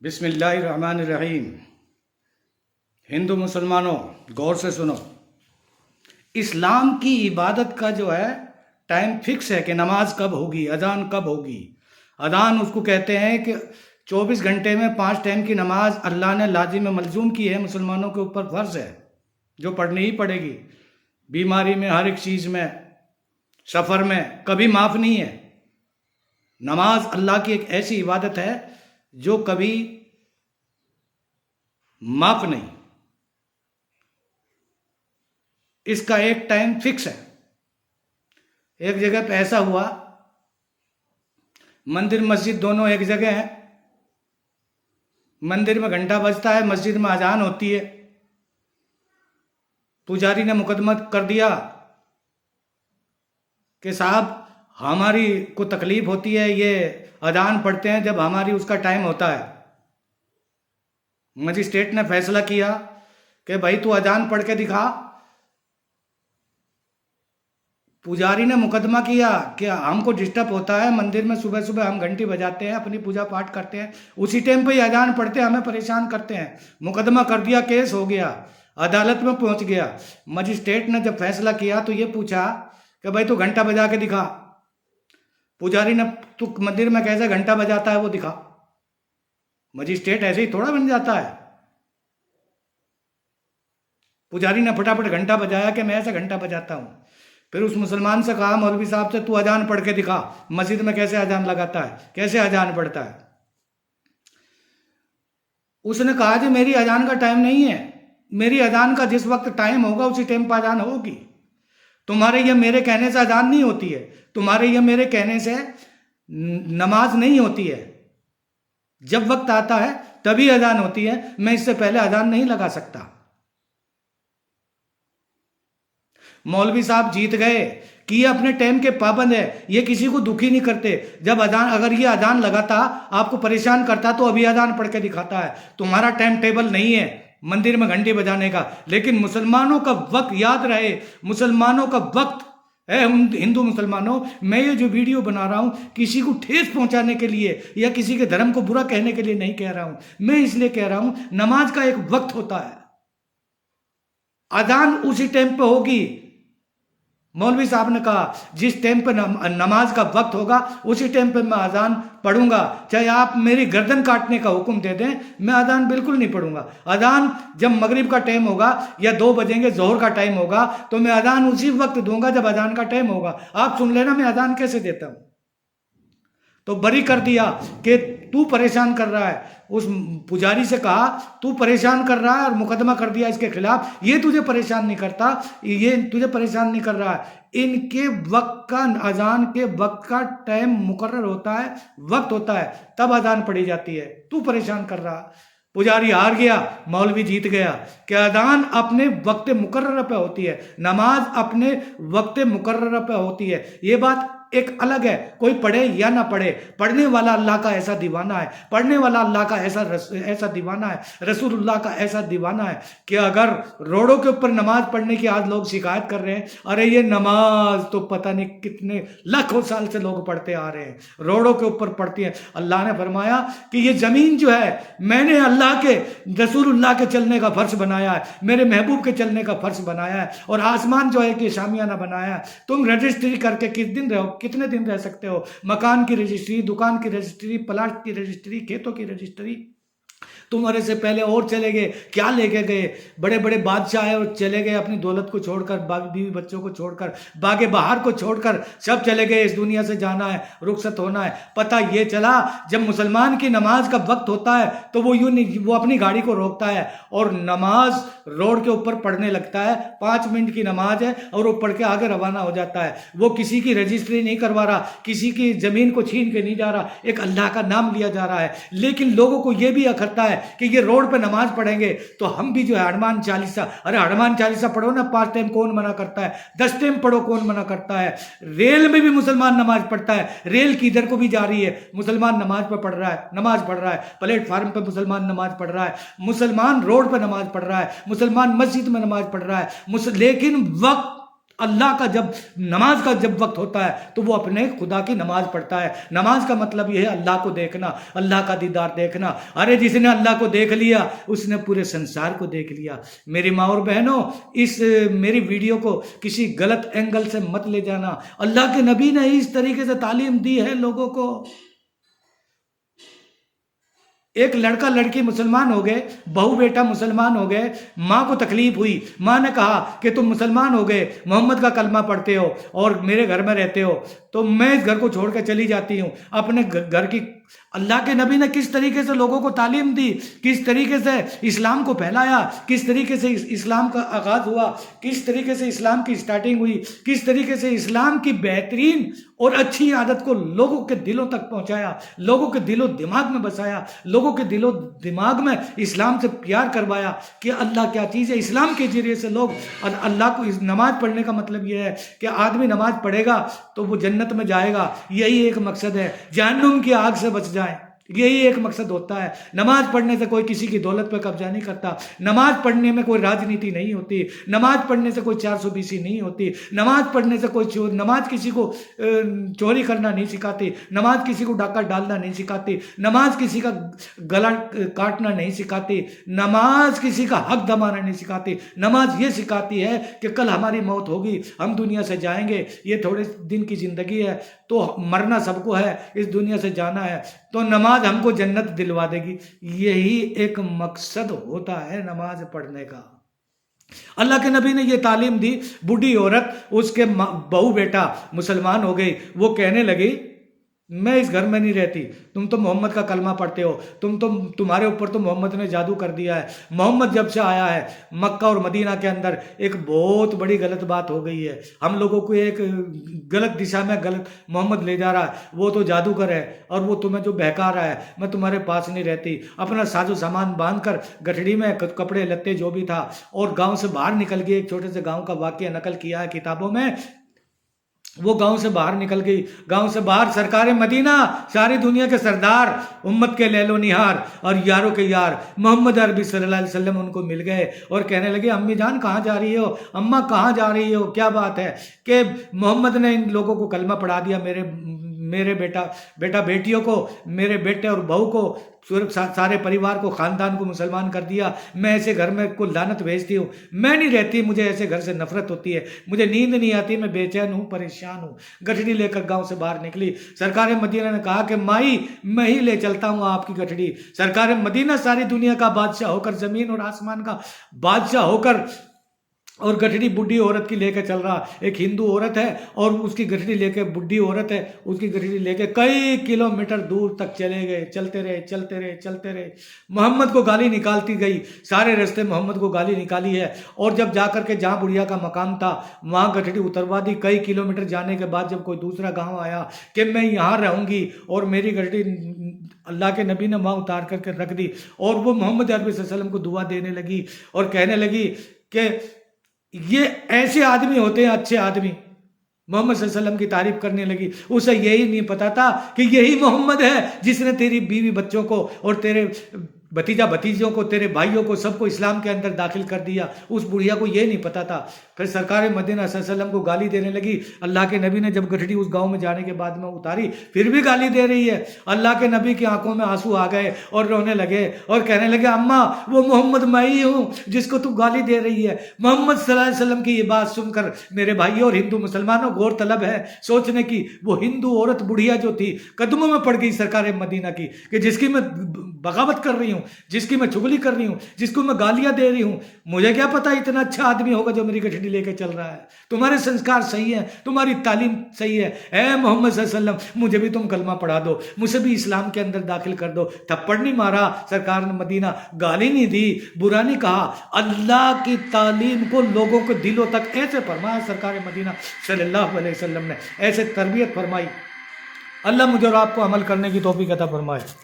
بسم اللہ الرحمن الرحیم۔ ہندو مسلمانوں غور سے سنو، اسلام کی عبادت کا جو ہے ٹائم فکس ہے کہ نماز کب ہوگی، اذان کب ہوگی۔ اذان اس کو کہتے ہیں کہ 24 گھنٹے میں 5 ٹائم کی نماز اللہ نے لازم ملزوم کی ہے، مسلمانوں کے اوپر فرض ہے، جو پڑھنی ہی پڑے گی۔ بیماری میں، ہر ایک چیز میں، سفر میں کبھی معاف نہیں ہے۔ نماز اللہ کی ایک ایسی عبادت ہے جو کبھی معاف نہیں، اس کا ایک ٹائم فکس ہے۔ ایک جگہ پہ ایسا ہوا، مندر مسجد دونوں ایک جگہ ہیں، مندر میں گھنٹہ بجتا ہے، مسجد میں اذان ہوتی ہے۔ پجاری نے مقدمہ کر دیا کہ صاحب ہماری کو تکلیف ہوتی ہے، یہ اذان پڑھتے ہیں جب ہماری اس کا ٹائم ہوتا ہے۔ مجسٹریٹ نے فیصلہ کیا کہ بھائی تو اذان پڑھ کے دکھا۔ پجاری نے مقدمہ کیا کہ ہم کو ڈسٹرب ہوتا ہے، مندر میں صبح صبح ہم گھنٹی بجاتے ہیں، اپنی پوجا پاٹ کرتے ہیں، اسی ٹائم پہ ہی اذان پڑھتے ہیں، ہمیں پریشان کرتے ہیں۔ مقدمہ کر دیا، کیس ہو گیا، عدالت میں پہنچ گیا۔ مجسٹریٹ نے جب فیصلہ کیا تو یہ پوچھا کہ بھائی تو گھنٹہ بجا کے دکھا۔ پجاری نے تو مندر میں کیسے گھنٹہ بجاتا ہے وہ دکھا۔ مجسٹریٹ ایسے ہی تھوڑا بن جاتا ہے۔ پجاری نے پھٹافٹ گھنٹہ بجایا کہ میں ایسا گھنٹہ بجاتا ہوں۔ پھر اس مسلمان سے کہا، مولوی صاحب سے، تو اذان پڑھ کے دکھا، مسجد میں کیسے اذان لگاتا ہے، کیسے اذان پڑھتا ہے۔ اس نے کہا جی میری اذان کا ٹائم نہیں ہے، میری اذان کا جس وقت ٹائم ہوگا اسی ٹائم پہ اذان ہوگی۔ تمہارے یہ میرے کہنے سے اذان نہیں ہوتی ہے، تمہارے یہ میرے کہنے سے نماز نہیں ہوتی ہے۔ جب وقت آتا ہے تبھی اذان ہوتی ہے، میں اس سے پہلے اذان نہیں لگا سکتا۔ مولوی صاحب جیت گئے کہ یہ اپنے ٹائم کے پابند ہے، یہ کسی کو دکھی نہیں کرتے۔ جب اذان، اگر یہ اذان لگاتا آپ کو پریشان کرتا تو ابھی اذان پڑھ کے دکھاتا ہے۔ تمہارا ٹائم ٹیبل نہیں ہے مندر میں گھنٹی بجانے کا، لیکن مسلمانوں کا وقت یاد رہے، مسلمانوں کا وقت ہے۔ ہندو مسلمانوں، میں یہ جو ویڈیو بنا رہا ہوں کسی کو ٹھیس پہنچانے کے لیے یا کسی کے دھرم کو برا کہنے کے لیے نہیں کہہ رہا ہوں، میں اس لیے کہہ رہا ہوں نماز کا ایک وقت ہوتا ہے، اذان اسی ٹائم پہ ہوگی۔ مولوی صاحب نے کہا جس ٹائم پہ نماز کا وقت ہوگا اسی ٹائم پہ میں اذان پڑھوں گا، چاہے آپ میری گردن کاٹنے کا حکم دے دیں، میں اذان بالکل نہیں پڑھوں گا۔ اذان جب مغرب کا ٹائم ہوگا یا 2 بجیں گے، ظہر کا ٹائم ہوگا، تو میں اذان اسی وقت دوں گا جب اذان کا ٹائم ہوگا۔ آپ سن لینا میں اذان کیسے دیتا ہوں۔ تو بری کر دیا کہ تو پریشان کر رہا ہے۔ اس پجاری سے کہا تو پریشان کر رہا ہے، اور مقدمہ کر دیا اس کے خلاف۔ یہ تجھے پریشان نہیں کرتا، یہ تجھے پریشان نہیں کر رہا ہے۔ ان کے وقت کا، اذان کے وقت کا ٹائم مقرر ہوتا ہے، وقت ہوتا ہے، تب اذان پڑھی جاتی ہے، تو پریشان کر رہا۔ پجاری ہار گیا، مولوی جیت گیا کہ اذان اپنے وقت مقررہ پہ ہوتی ہے، نماز اپنے وقت مقررہ پہ ہوتی ہے۔ یہ بات ایک الگ ہے، کوئی پڑھے یا نہ پڑھے، پڑھنے والا اللہ کا ایسا دیوانہ ہے، پڑھنے والا اللہ کا ایسا دیوانہ ہے، رسول اللہ کا ایسا دیوانہ ہے کہ اگر روڈوں کے اوپر نماز پڑھنے کی آج لوگ شکایت کر رہے ہیں، ارے یہ نماز تو پتہ نہیں کتنے لاکھوں سال سے لوگ پڑھتے آ رہے ہیں، روڈوں کے اوپر پڑھتی ہیں۔ اللہ نے فرمایا کہ یہ زمین جو ہے میں نے اللہ کے، رسول اللہ کے چلنے کا فرش بنایا ہے، میرے محبوب کے چلنے کا فرش بنایا ہے، اور آسمان جو ہے کہ شامیانہ بنایا ہے۔ تم رجسٹری کر کے کتنے دن رہ سکتے ہو؟ مکان کی رجسٹری، دکان کی رجسٹری، پلاٹ کی رجسٹری، کھیتوں کی رجسٹری۔ تمہارے سے پہلے اور چلے گئے، کیا لے کے گئے؟ بڑے بڑے بادشاہ اور چلے گئے اپنی دولت کو چھوڑ کر، بیوی بچوں کو چھوڑ کر، باغ بہار کو چھوڑ کر، سب چلے گئے، اس دنیا سے جانا ہے، رخصت ہونا ہے۔ پتہ یہ چلا جب مسلمان کی نماز کا وقت ہوتا ہے تو وہ اپنی گاڑی کو روکتا ہے اور نماز روڈ کے اوپر پڑھنے لگتا ہے۔ 5 منٹ کی نماز ہے اور وہ پڑھ کے آگے روانہ ہو جاتا ہے۔ وہ کسی کی رجسٹری نہیں کروا رہا، کسی کی زمین کو چھین کے نہیں جا رہا، ایک اللہ کا نام لیا جا رہا ہے۔ لیکن لوگوں کو یہ بھی اکھرتا ہے کہ یہ روڈ پہ نماز پڑھیں گے تو ہم بھی جو ہے ہنومان چالیسا، ارے ہنومان چالیسا پڑھو نا، 5 ٹائم کون منع کرتا ہے؟ 10 ٹائم پڑھو، کون منع کرتا ہے؟ ریل میں بھی مسلمان نماز پڑھتا ہے، ریل کی ادھر کو بھی جا رہی ہے، مسلمان نماز پہ پڑھ رہا ہے، نماز پڑھ رہا ہے، پلیٹ فارم پہ مسلمان نماز پڑھ رہا ہے، مسلمان روڈ پہ نماز پڑھ رہا ہے، مسلمان مسجد میں نماز پڑھ رہا ہے، لیکن وقت اللہ کا جب نماز کا جب وقت ہوتا ہے تو وہ اپنے خدا کی نماز پڑھتا ہے. نماز کا مطلب یہ ہے اللہ کو دیکھنا, اللہ کا دیدار دیکھنا. ارے جس نے اللہ کو دیکھ لیا اس نے پورے سنسار کو دیکھ لیا. میری ماں اور بہنوں, اس میری ویڈیو کو کسی غلط اینگل سے مت لے جانا. اللہ کے نبی نے اس طریقے سے تعلیم دی ہے لوگوں کو. ایک لڑکا لڑکی مسلمان ہو گئے, بہو بیٹا مسلمان ہو گئے, ماں کو تکلیف ہوئی, ماں نے کہا کہ تم مسلمان ہو گئے, محمد کا کلمہ پڑھتے ہو اور میرے گھر میں رہتے ہو, تو میں اس گھر کو چھوڑ کے چلی جاتی ہوں. اپنے گھر کی اللہ کے نبی نے کس طریقے سے لوگوں کو تعلیم دی, کس طریقے سے اسلام کو پھیلایا, کس طریقے سے اسلام کا آغاز ہوا, کس طریقے سے اسلام کی سٹارٹنگ ہوئی, کس طریقے سے اسلام کی بہترین اور اچھی عادت کو لوگوں کے دلوں تک پہنچایا, لوگوں کے دل و دماغ میں بسایا, لوگوں کے دل و دماغ میں اسلام سے پیار کروایا کہ اللہ کیا چیز ہے. اسلام کے ذریعے سے لوگ اللہ کو, نماز پڑھنے کا مطلب یہ ہے کہ آدمی نماز پڑھے گا تو وہ جنت میں جائے گا. یہی ایک مقصد ہے, جہنم کی آگ سے بچ جائیں, یہی ایک مقصد ہوتا ہے. نماز پڑھنے سے کوئی کسی کی دولت پہ قبضہ نہیں کرتا, نماز پڑھنے میں کوئی راجنیتی نہیں ہوتی, نماز پڑھنے سے کوئی 420 نہیں ہوتی, نماز پڑھنے سے کوئی نماز کسی کو چوری کرنا نہیں سکھاتی, نماز کسی کو ڈاکہ ڈالنا نہیں سکھاتی, نماز کسی کا گلا کاٹنا نہیں سکھاتی, نماز کسی کا حق دبانا نہیں سکھاتی. نماز یہ سکھاتی ہے کہ کل ہماری موت ہوگی, ہم دنیا سے جائیں گے, یہ تھوڑے دن کی زندگی ہے, تو مرنا سب کو ہے, اس دنیا سے جانا ہے, تو نماز ہم کو جنت دلوا دے گی. یہی ایک مقصد ہوتا ہے نماز پڑھنے کا. اللہ کے نبی نے یہ تعلیم دی. بوڑھی عورت, اس کے بہو بیٹا مسلمان ہو گئی, وہ کہنے لگی میں اس گھر میں نہیں رہتی, تم تو محمد کا کلمہ پڑھتے ہو, تمہارے اوپر تو محمد نے جادو کر دیا ہے. محمد جب سے آیا ہے مکہ اور مدینہ کے اندر ایک بہت بڑی غلط بات ہو گئی ہے, ہم لوگوں کو ایک غلط دشا میں محمد لے جا رہا ہے. وہ تو جادوگر ہے اور وہ تمہیں جو بہکا رہا ہے, میں تمہارے پاس نہیں رہتی. اپنا ساز و سامان باندھ کر گٹھڑی میں کپڑے لتے جو بھی تھا اور گاؤں سے باہر نکل گئی. ایک چھوٹے سے گاؤں کا واقعہ نقل کیا ہے کتابوں میں. وہ گاؤں سے باہر نکل گئی. گاؤں سے باہر سرکار مدینہ, ساری دنیا کے سردار, امت کے لیل و نہار اور یاروں کے یار محمد عربی صلی اللہ علیہ وسلم ان کو مل گئے اور کہنے لگے امی جان کہاں جا رہی ہو, اماں کہاں جا رہی ہو, کیا بات ہے کہ محمد نے ان لوگوں کو کلمہ پڑھا دیا, میرے بیٹا بیٹیوں کو, میرے بیٹے اور بہو کو, سارے پریوار کو, خاندان کو مسلمان کر دیا. میں ایسے گھر میں کو لعنت بھیجتی ہوں, میں نہیں رہتی, مجھے ایسے گھر سے نفرت ہوتی ہے, مجھے نیند نہیں آتی, میں بے چین ہوں, پریشان ہوں. گٹھڑی لے کر گاؤں سے باہر نکلی. سرکار مدینہ نے کہا کہ مائی میں ہی لے چلتا ہوں آپ کی گٹھڑی. سرکار مدینہ ساری دنیا کا بادشاہ ہو کر, زمین اور آسمان کا بادشاہ ہو کر, اور گٹھڑی بڈھی عورت کی لے کے چل رہا. ایک ہندو عورت ہے اور اس کی گٹھڑی لے کے, بڈھی عورت ہے, اس کی گٹھڑی لے کے کئی کلومیٹر دور تک چلے گئے. چلتے رہے. محمد کو گالی نکالتی گئی, سارے رستے محمد کو گالی نکالی ہے. اور جب جا کر کے جہاں بڑھیا کا مقام تھا وہاں گٹھڑی اتروا دی. کئی کلومیٹر جانے کے بعد جب کوئی دوسرا گاؤں آیا کہ میں یہاں رہوں گی, اور میری گٹھڑی اللہ کے نبی نے وہاں اتار کر کے رکھ دی. اور وہ محمد عربی صلی اللہ علیہ وسلم کو دعا دینے لگی اور کہنے لگی کہ یہ ایسے آدمی ہوتے ہیں, اچھے آدمی. محمد صلی اللہ علیہ وسلم کی تعریف کرنے لگی. اسے یہی نہیں پتا تھا کہ یہی محمد ہے جس نے تیری بیوی بچوں کو اور تیرے بھتیجا بھتیجوں کو, تیرے بھائیوں کو, سب کو اسلام کے اندر داخل کر دیا. اس بڑھیا کو یہ نہیں پتا تھا. پھر سرکار مدینہ صلی اللہ علیہ وسلم کو گالی دینے لگی. اللہ کے نبی نے جب گٹھڑی اس گاؤں میں جانے کے بعد میں اتاری, پھر بھی گالی دے رہی ہے. اللہ کے نبی کی آنکھوں میں آنسو آ گئے اور رونے لگے اور کہنے لگے اماں وہ محمد میں ہی ہوں جس کو تو گالی دے رہی ہے. محمد صلی اللہ علیہ وسلم کی یہ بات سن کر میرے بھائیوں اور ہندو مسلمانوں غور طلب ہے سوچنے کی. وہ ہندو عورت بڑھیا جو تھی قدموں میں پڑ گئی سرکار مدینہ کی کہ جس کی میں بغاوت کر رہی ہوں, جس کی میں چغلی کر رہی ہوں, جس کو میں گالیاں دے رہی ہوں, مجھے کیا پتا اتنا اچھا آدمی ہوگا جو میری گٹھڑی لے کے چل رہا ہے. تمہارے سنسکار صحیح ہیں, تمہاری تعلیم صحیح ہے. اے محمد صلی اللہ علیہ وسلم مجھے بھی تم کلمہ پڑھا دو, مجھے بھی اسلام کے اندر داخل کر دو. تھپڑ نہیں مارا سرکار نے مدینہ, گالی نہیں دی, برا نہیں کہا. اللہ کی تعلیم کو لوگوں کے دلوں تک ایسے فرمایا سرکار مدینہ صلی اللہ علیہ وسلم نے, ایسے تربیت فرمائی. اللہ مجھے اور آپ کو عمل کرنے کی توفیق عطا فرمائے.